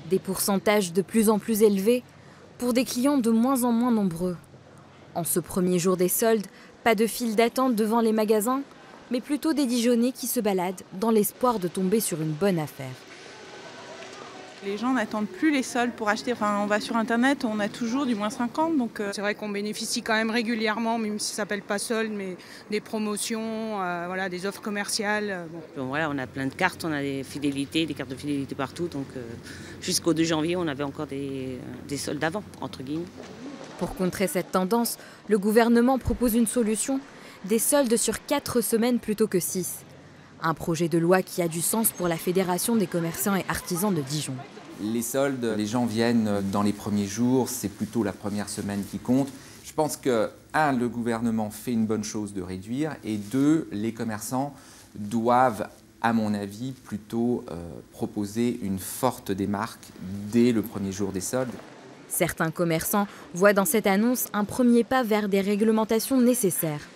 Des pourcentages de plus en plus élevés pour des clients de moins en moins nombreux. En ce premier jour des soldes, pas de file d'attente devant les magasins, mais plutôt des Dijonnais qui se baladent dans l'espoir de tomber sur une bonne affaire. Les gens n'attendent plus les soldes pour acheter. Enfin, on va sur Internet, on a toujours du moins 50. Donc, c'est vrai qu'on bénéficie quand même régulièrement, même si ça ne s'appelle pas solde, mais des promotions, voilà, des offres commerciales. Bon, voilà, on a plein de cartes, on a des fidélités, des cartes de fidélité partout. Donc jusqu'au 2 janvier, on avait encore des soldes avant, entre guillemets. Pour contrer cette tendance, le gouvernement propose une solution, des soldes sur 4 semaines plutôt que 6. Un projet de loi qui a du sens pour la Fédération des commerçants et artisans de Dijon. Les soldes, les gens viennent dans les premiers jours, c'est plutôt la première semaine qui compte. Je pense que, 1, le gouvernement fait une bonne chose de réduire, et 2, les commerçants doivent, à mon avis, plutôt proposer une forte démarque dès le premier jour des soldes. Certains commerçants voient dans cette annonce un premier pas vers des réglementations nécessaires.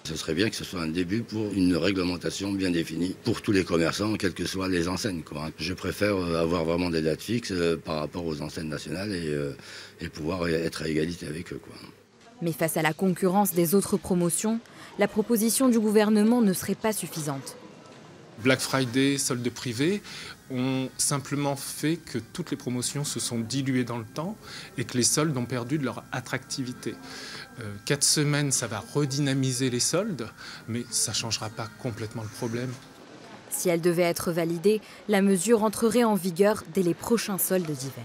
Ce serait bien que ce soit un début pour une réglementation bien définie pour tous les commerçants, quelles que soient les enseignes, quoi. Je préfère avoir vraiment des dates fixes par rapport aux enseignes nationales et pouvoir être à égalité avec eux, quoi. Mais face à la concurrence des autres promotions, la proposition du gouvernement ne serait pas suffisante. Black Friday, soldes privés, ont simplement fait que toutes les promotions se sont diluées dans le temps et que les soldes ont perdu de leur attractivité. 4 semaines, ça va redynamiser les soldes, mais ça ne changera pas complètement le problème. Si elle devait être validée, la mesure entrerait en vigueur dès les prochains soldes d'hiver.